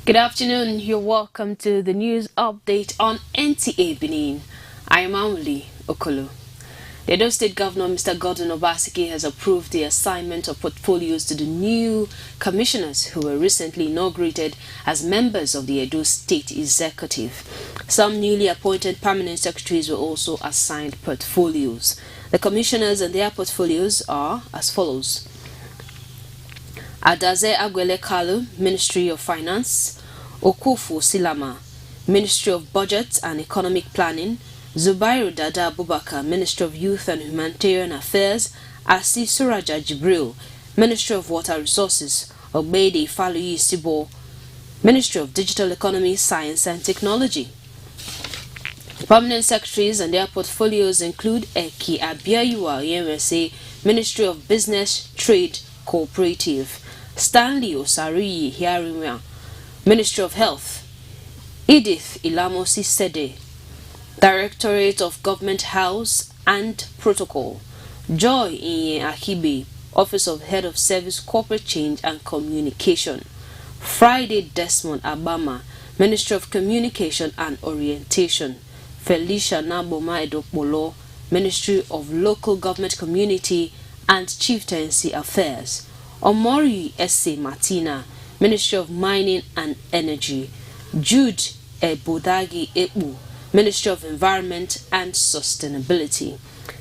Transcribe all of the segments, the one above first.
Good afternoon. You're welcome to the news update on NTA Benin. I am Amuli Okolo. The Edo State Governor, Mr. Gordon Obaseki, has approved the assignment of portfolios to the new commissioners who were recently inaugurated as members of the Edo State Executive. Some newly appointed permanent secretaries were also assigned portfolios. The commissioners and their portfolios are as follows: Adaze Agwele Kalu, Ministry of Finance; Okufu Silama, Ministry of Budget and Economic Planning; Zubairu Dada Abubakar, Ministry of Youth and Humanitarian Affairs; Asi Suraja Jibril, Ministry of Water Resources; Ogbede Faluyi Sibo, Ministry of Digital Economy, Science and Technology. Permanent secretaries and their portfolios include Eki Abiayuwa Yemese, Ministry of Business, Trade, Cooperative; Stanley Osariyi Hiarimwa, Ministry of Health; Edith Ilamosi Sede, Directorate of Government House and Protocol; Joy Inye Akibe, Office of Head of Service, Corporate Change and Communication; Friday Desmond Abama, Ministry of Communication and Orientation; Felicia Naboma Edokbolo, Ministry of Local Government Community and Chieftaincy Affairs; Omori Ese Martina, Ministry of Mining and Energy; Jude Ebodagi Ebu, Ministry of Environment and Sustainability.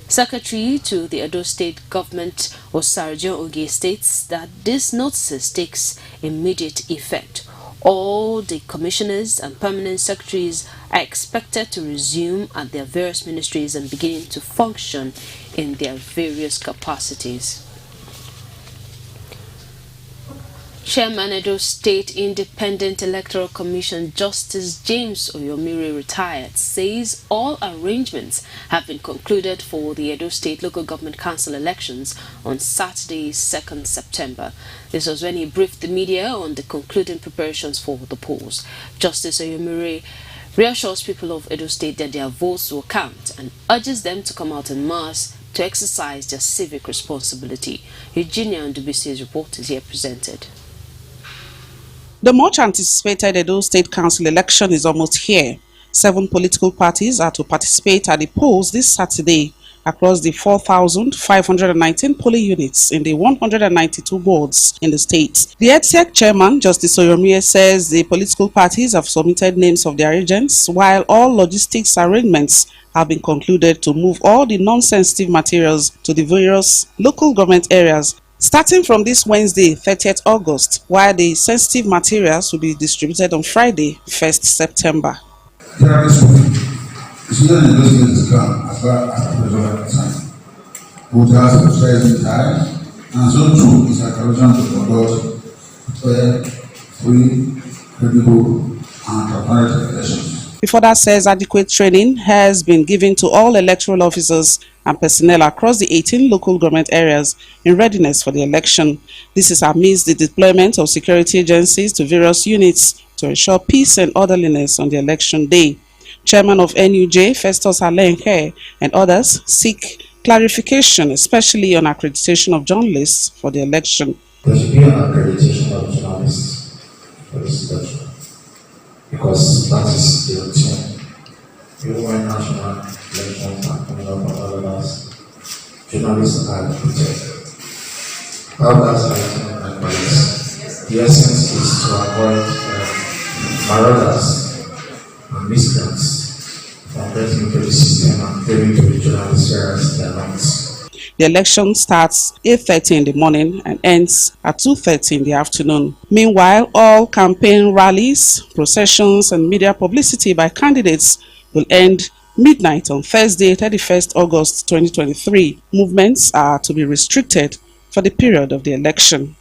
Secretary to the Edo State Government, Osarjo Oge, states that this notice takes immediate effect. All the commissioners and permanent secretaries are expected to resume at their various ministries and begin to function in their various capacities. Chairman Edo State Independent Electoral Commission Justice James Oyomiri, retired, says all arrangements have been concluded for the Edo State Local Government Council elections on Saturday, 2nd September. This was when he briefed the media on the concluding preparations for the polls. Justice Oyomiri reassures people of Edo State that their votes will count and urges them to come out en masse to exercise their civic responsibility. Eugenia Ndubisi's report is here presented. The much anticipated Edo State Council election is almost here. 7 political parties are to participate at the polls this Saturday across the 4,519 polling units in the 192 wards in the state. The EDSEC chairman, Justice Oyomie, says the political parties have submitted names of their agents, while all logistics arrangements have been concluded to move all the non-sensitive materials to the various local government areas starting from this Wednesday, 30th August, while the sensitive materials will be distributed on Friday, 1st September. He further says adequate training has been given to all electoral officers and personnel across the 18 local government areas in readiness for the election. This is amidst the deployment of security agencies to various units to ensure peace and orderliness on the election day. Chairman of NUJ, Festus Alenke, and others seek clarification, especially on accreditation of journalists for the election. There should be an accreditation of journalists for this election, because that is the routine. Even when national elections are coming up and all of us, journalists are protected. Others are written like police. The essence is to avoid marauders and miscreants from getting into the system and claiming to be journalists whereas they are not. The election starts 8:30 in the morning and ends at 2:30 in the afternoon. Meanwhile, all campaign rallies, processions, and media publicity by candidates will end midnight on Thursday, 31st August 2023. Movements are to be restricted for the period of the election.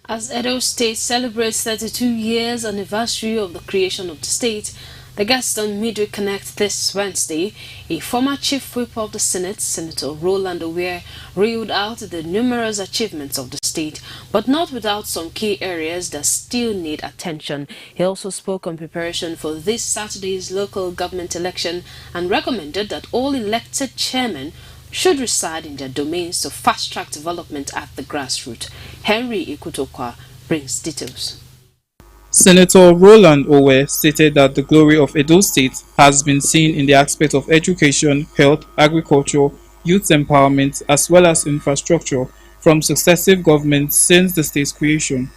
As Edo State celebrates 32 years anniversary of the creation of the state, the guest on Midweek Connect this Wednesday, a former Chief Whip of the Senate, Senator Roland Aware, reeled out the numerous achievements of the state, but not without some key areas that still need attention. He also spoke on preparation for this Saturday's local government election and recommended that all elected chairmen should reside in their domains to fast-track development at the grassroots. Henry Ikutokwa brings details. Senator Roland Owe stated that the glory of Edo State has been seen in the aspect of education, health, agriculture, youth empowerment, as well as infrastructure from successive governments since the state's creation.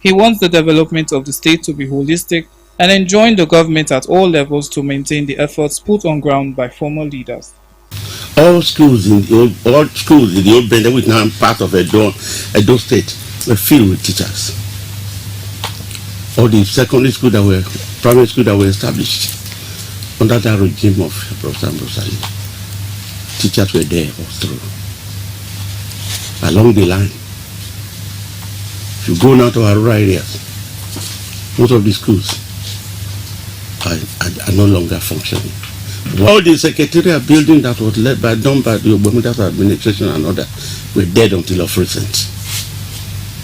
He wants the development of the state to be holistic and enjoined the government at all levels to maintain the efforts put on ground by former leaders. All schools in the old Benin, which now part of Edo State, were filled with teachers. All the secondary schools primary schools that were established under that regime of Professor Mbosani, teachers were there all through, along the line. If you go now to our rural areas, most of the schools are no longer functioning. All the secretarial building that was done by the Obamuda's administration and others were dead until of recent.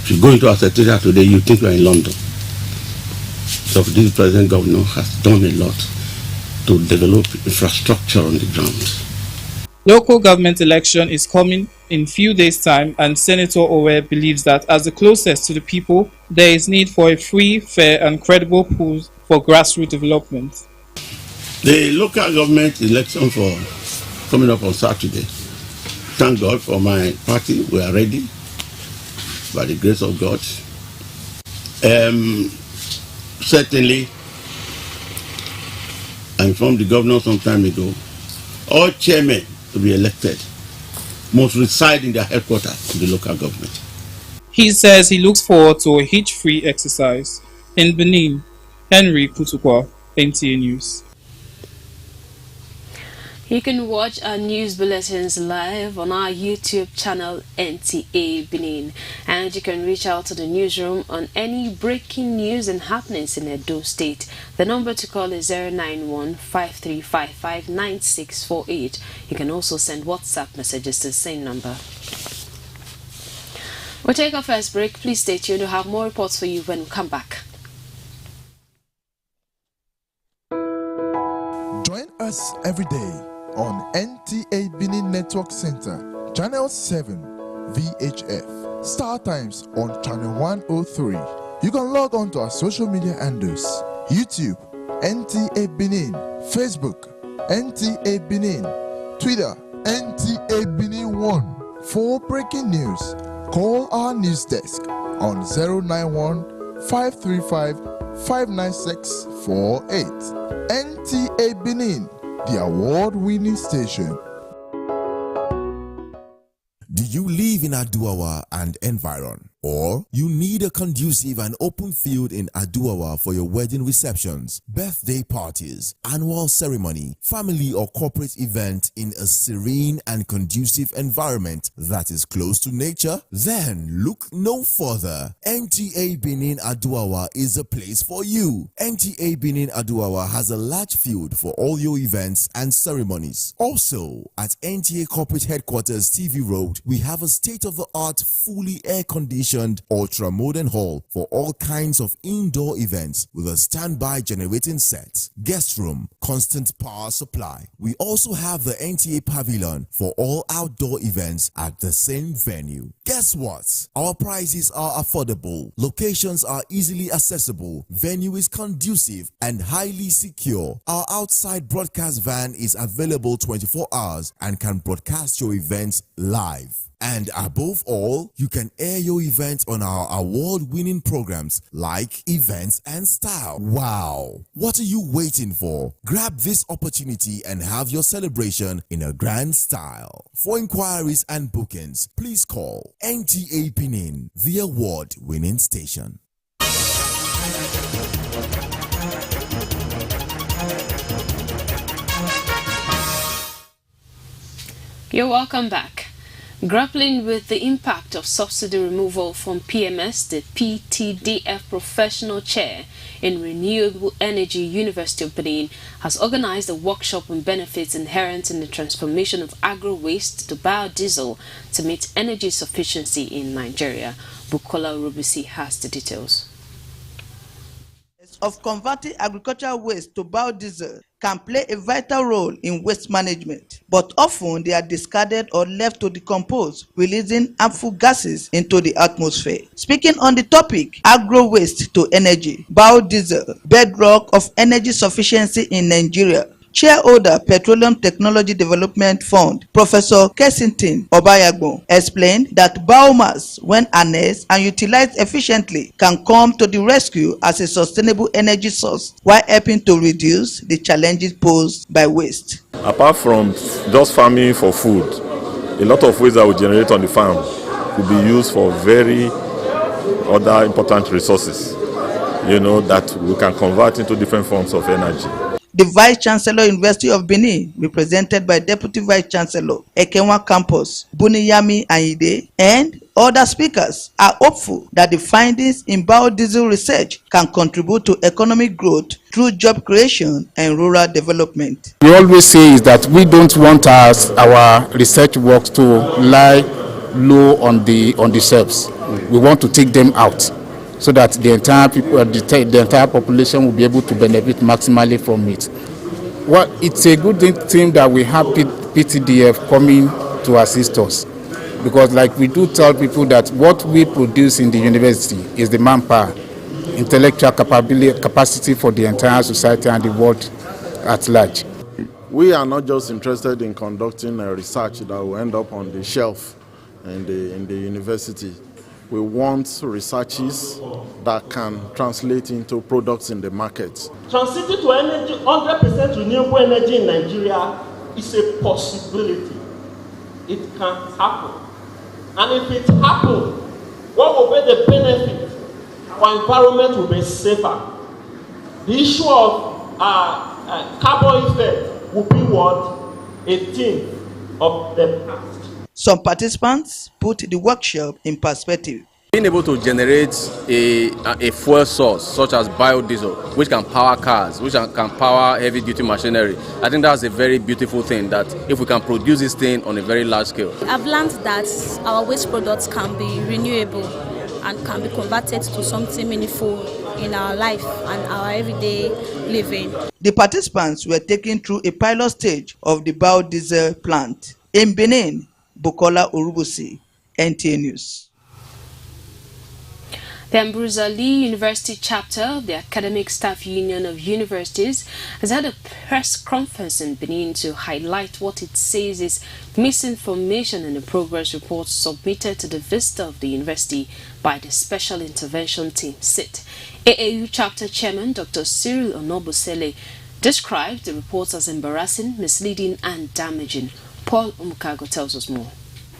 If you go into our secretariat today, you think you are in London. So this present governor has done a lot to develop infrastructure on the ground. Local government election is coming in few days' time, and Senator Owe believes that as the closest to the people, there is need for a free, fair and credible pool for grassroots development. The local government election for coming up on Saturday, thank God for my party, we are ready by the grace of God. Certainly, I informed the governor some time ago, all chairmen to be elected must reside in their headquarters of the local government. He says he looks forward to a hitch-free exercise. In Benin, Henry Putukwa, NTA News. You can watch our news bulletins live on our YouTube channel NTA Benin, and you can reach out to the newsroom on any breaking news and happenings in Edo State. The number to call is 091-5355-9648. You can also send WhatsApp messages to the same number. We'll take our first break. Please stay tuned. We'll have more reports for you when we come back. Join us every day on NTA Benin Network Center, Channel 7, VHF. Star Times on Channel 103. You can log on to our social media handles: YouTube, NTA Benin; Facebook, NTA Benin; Twitter, NTA Benin 1. For breaking news, call our news desk on 091-535-59648. NTA Benin, the award-winning station. Do you live in Aduawa and environ? Or you need a conducive and open field in Aduawa for your wedding receptions, birthday parties, annual ceremony, family or corporate event in a serene and conducive environment that is close to nature? Then look no further. NTA Benin Aduawa is a place for you. NTA Benin Aduawa has a large field for all your events and ceremonies. Also, at NTA Corporate Headquarters TV Road, we have a state-of-the-art, fully air-conditioned ultra-modern hall for all kinds of indoor events with a standby generating set, guest room, constant power supply. We also have the NTA Pavilion for all outdoor events at the same venue. Guess what? Our prices are affordable, locations are easily accessible, venue is conducive and highly secure. Our outside broadcast van is available 24 hours and can broadcast your events live. And above all, you can air your event on our award-winning programs like Events and Style. Wow! What are you waiting for? Grab this opportunity and have your celebration in a grand style. For inquiries and bookings, please call NTA Benin, the award-winning station. You're welcome back. Grappling with the impact of subsidy removal from PMS, the PTDF Professional Chair in Renewable Energy University of Benin has organized a workshop on benefits inherent in the transformation of agro-waste to biodiesel to meet energy sufficiency in Nigeria. Bukola Rubisi has the details. of converting agricultural waste to biodiesel can play a vital role in waste management, but often they are discarded or left to decompose, releasing harmful gases into the atmosphere. Speaking on the topic, agro waste to energy, biodiesel, bedrock of energy sufficiency in Nigeria, Shareholder Petroleum Technology Development Fund, Professor Kensington Obayagbon, explained that biomass, when harnessed and utilized efficiently, can come to the rescue as a sustainable energy source while helping to reduce the challenges posed by waste. Apart from just farming for food, a lot of waste that we generate on the farm could be used for very other important resources, that we can convert into different forms of energy. The Vice Chancellor, University of Benin, represented by Deputy Vice Chancellor, Ekenwa Campus, Buniyami Ayinde, and other speakers are hopeful that the findings in biodiesel research can contribute to economic growth through job creation and rural development. We always say is that we don't want our research work to lie low on the shelves. We want to take them out, so that the entire people, the entire population will be able to benefit maximally from it. Well, it's a good thing that we have PTDF coming to assist us, because like we do tell people that what we produce in the university is the manpower, intellectual capacity for the entire society and the world at large. We are not just interested in conducting a research that will end up on the shelf in the university. We want researches that can translate into products in the market. Transiting to energy, 100% renewable energy in Nigeria is a possibility. It can happen. And if it happens, what will be the benefit? Our environment will be safer. The issue of carbon effect will be what? A thing of the past. Some participants put the workshop in perspective. Being able to generate a fuel source such as biodiesel, which can power cars, which can power heavy-duty machinery, I think that's a very beautiful thing, that if we can produce this thing on a very large scale. I've learned that our waste products can be renewable and can be converted to something meaningful in our life and our everyday living. The participants were taken through a pilot stage of the biodiesel plant. In Benin, Bukola Urubusi, NTA News. The Ambrosia Lee University chapter of the Academic Staff Union of Universities has had a press conference in Benin to highlight what it says is misinformation in the progress report submitted to the visitor of the university by the Special Intervention Team, SIT. AAU chapter chairman Dr. Cyril Onobusele described the reports as embarrassing, misleading and damaging. Paul Umukago tells us more.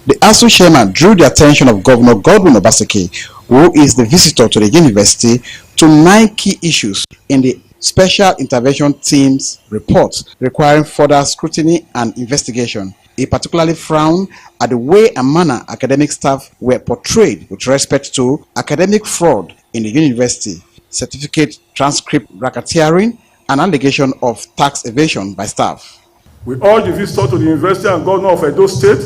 The ASU chairman drew the attention of Governor Godwin Obaseki, who is the visitor to the university, to 9 key issues in the Special Intervention Team's report requiring further scrutiny and investigation. He particularly frowned at the way and manner academic staff were portrayed with respect to academic fraud in the university, certificate transcript racketeering, and allegation of tax evasion by staff. We urge the visitor to the university and governor of Edo State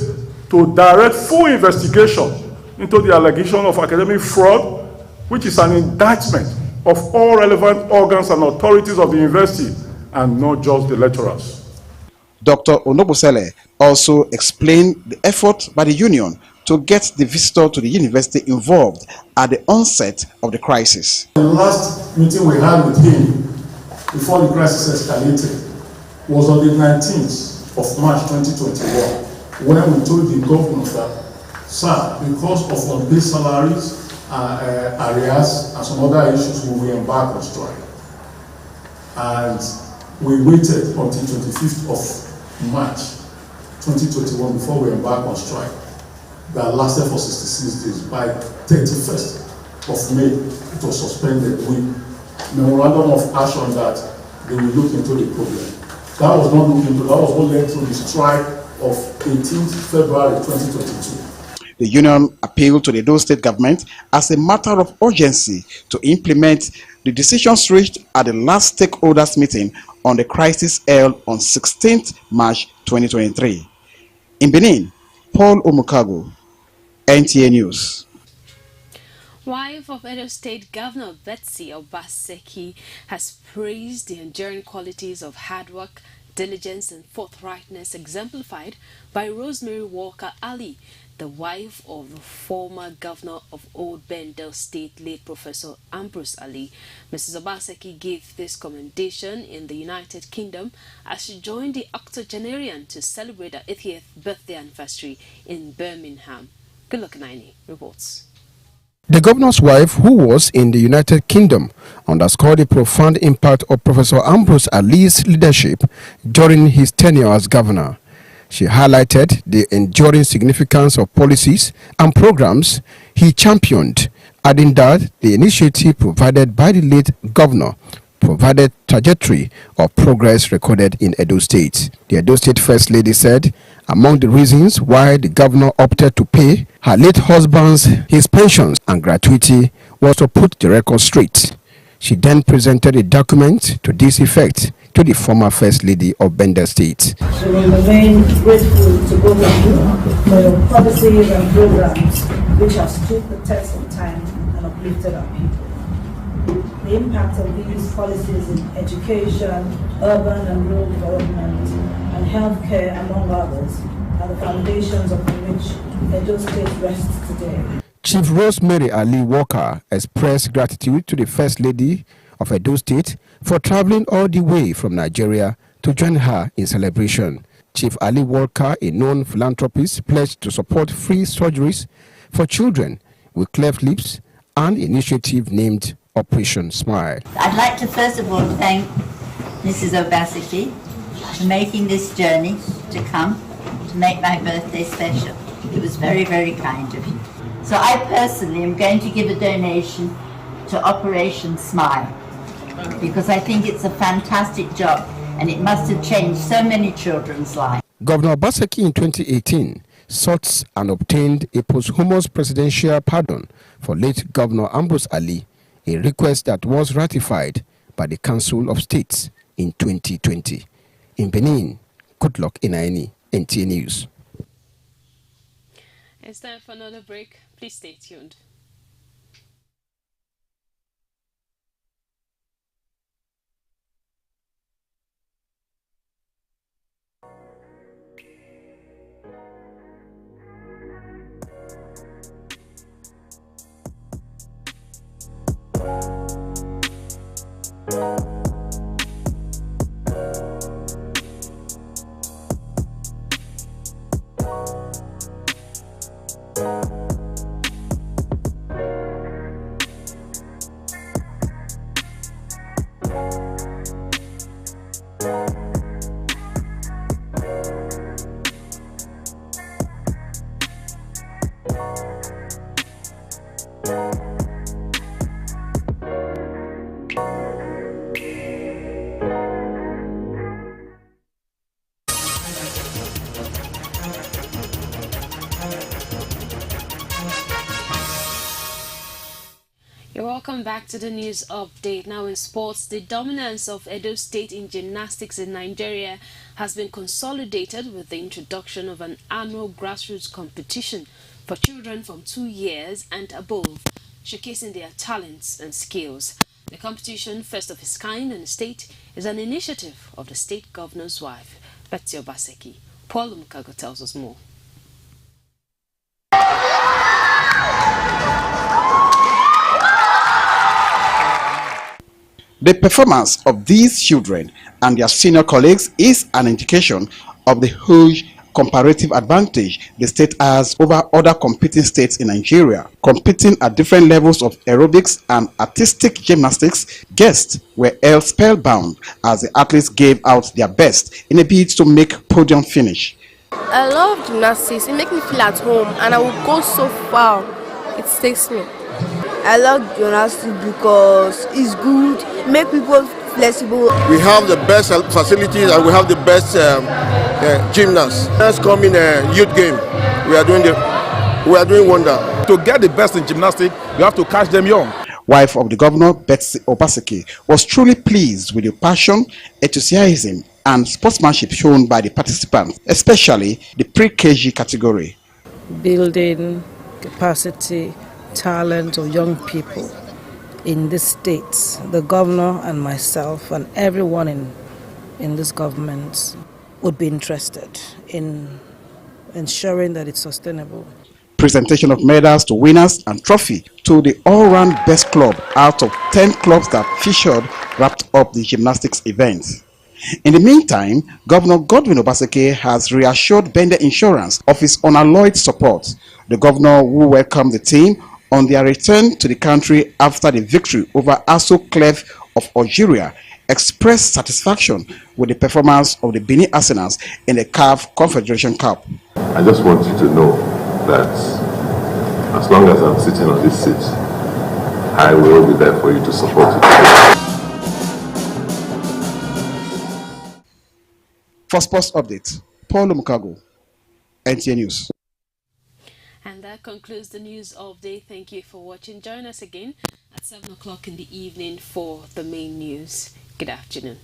to direct full investigation into the allegation of academic fraud, which is an indictment of all relevant organs and authorities of the university and not just the lecturers. Dr. Onobusele also explained the effort by the union to get the visitor to the university involved at the onset of the crisis. The last meeting we had with him before the crisis escalated was on the 19th of March 2021, when we told the governor that, sir, because of unpaid salaries, arrears, and some other issues, we will embark on strike. And we waited until 25th of March 2021 before we embarked on strike. That lasted for 66 days. By 31st of May, it was suspended with memorandum of action that they will look into the problem. That was not looked into, that was what led to the strike of 18th February 2022. The union appealed to the Edo State government as a matter of urgency to implement the decisions reached at the last stakeholders meeting on the crisis held on 16th March 2023. In Benin, Paul Omukago, NTA News. Wife of Edo State Governor Betsy Obaseki has praised the enduring qualities of hard work, diligence and forthrightness exemplified by Rosemary Walker Ali, the wife of the former governor of Old Bendel State, late Professor Ambrose Ali. Mrs. Obaseki gave this commendation in the United Kingdom as she joined the octogenarian to celebrate her 80th birthday anniversary in Birmingham. Good luck, Naini reports. The governor's wife, who was in the United Kingdom, underscored the profound impact of Professor Ambrose Ali's leadership during his tenure as governor. She highlighted the enduring significance of policies and programs he championed, adding that the initiative provided by the late governor provided trajectory of progress recorded in Edo State. The Edo State First Lady said among the reasons why the governor opted to pay her late husband's his pensions and gratuity was to put the record straight. She then presented a document to this effect to the former First Lady of Bender State. We will remain grateful to both of you for your policies and programs which have stood the test of time and uplifted our people. The impact of these policies in education, urban and rural development, and healthcare, among others, are the foundations upon which Edo State rests today. Chief Rosemary Ali Walker expressed gratitude to the First Lady of Edo State for traveling all the way from Nigeria to join her in celebration. Chief Ali Walker, a known philanthropist, pledged to support free surgeries for children with cleft lips, an initiative named Operation Smile. I'd like to first of all thank Mrs. Obaseki for making this journey to come to make my birthday special. It was very, very kind of you. So I personally am going to give a donation to Operation Smile because I think it's a fantastic job and it must have changed so many children's lives. Governor Obaseki in 2018 sought and obtained a posthumous presidential pardon for late Governor Ambrose Ali, a request that was ratified by the Council of States in 2020. In Benin, good luck in Aini, NTA News. It's time for another break. Please stay tuned. You're welcome back to the news update. Now in sports, the dominance of Edo State in gymnastics in Nigeria has been consolidated with the introduction of an annual grassroots competition for children from 2 years and above, showcasing their talents and skills. The competition, first of its kind in the state, is an initiative of the state governor's wife, Betsy Obaseki. Paul Mukago tells us more. The performance of these children and their senior colleagues is an indication of the huge comparative advantage the state has over other competing states in Nigeria. Competing at different levels of aerobics and artistic gymnastics, guests were held spellbound as the athletes gave out their best in a bid to make podium finish. I love gymnastics. It makes me feel at home and I will go so far. It takes me. I love gymnastics because it's good, make people flexible. We have the best facilities and we have the best gymnasts. Let's come in a youth game. We are doing wonder. To get the best in gymnastics, you have to catch them young. Wife of the governor, Betsy Obaseki, was truly pleased with the passion, enthusiasm, and sportsmanship shown by the participants, especially the pre-KG category. Building capacity, talent of young people in this state, the governor and myself and everyone in this government would be interested in ensuring that it's sustainable. Presentation of medals to winners and trophy to the all-round best club out of 10 clubs that featured wrapped up the gymnastics event. In the meantime, Governor Godwin Obaseki has reassured Bender Insurance of his unalloyed support. The governor, who welcomed the team on their return to the country after the victory over Aso Clef of Algeria, expressed satisfaction with the performance of the Benin Arsenals in the CAF Confederation Cup. I just want you to know that as long as I'm sitting on this seat, I will be there for you to support you. For Sports Update, Paul Mukago, NTA News. And that concludes the news of the day. Thank you for watching. Join us again at 7 o'clock in the evening for the main news. Good afternoon.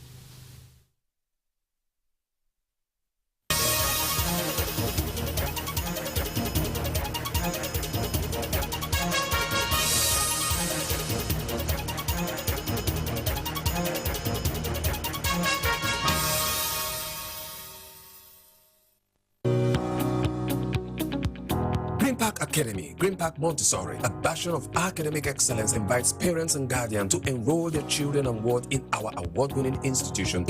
Green Park Academy, Green Park Montessori, a bastion of academic excellence, invites parents and guardians to enroll their children and ward in our award-winning institution.